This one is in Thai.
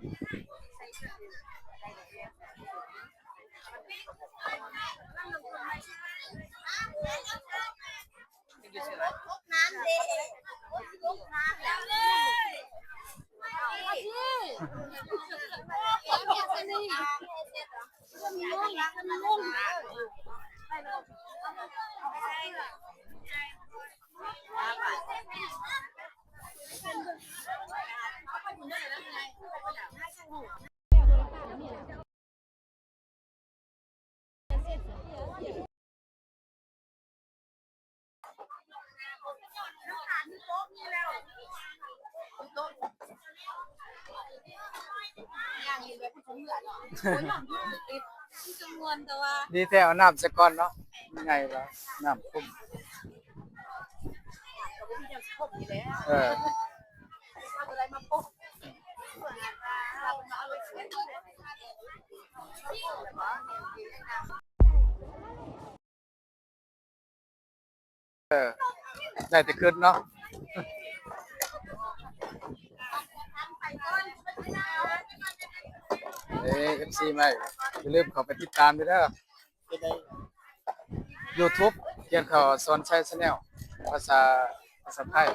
น้ำดิลูกน้ำแล้วเลยดีแต่เอาน้ำซะก่อนเนาะยังไงล่ะน้ำคุ้มเออได้แต่ขึ้นเนาะFC ใหม่อย่าลืมเข้าไปติดตามด้วยเด้อ YouTube เขียนเขาสอนใช้ Channel ภาษาไทย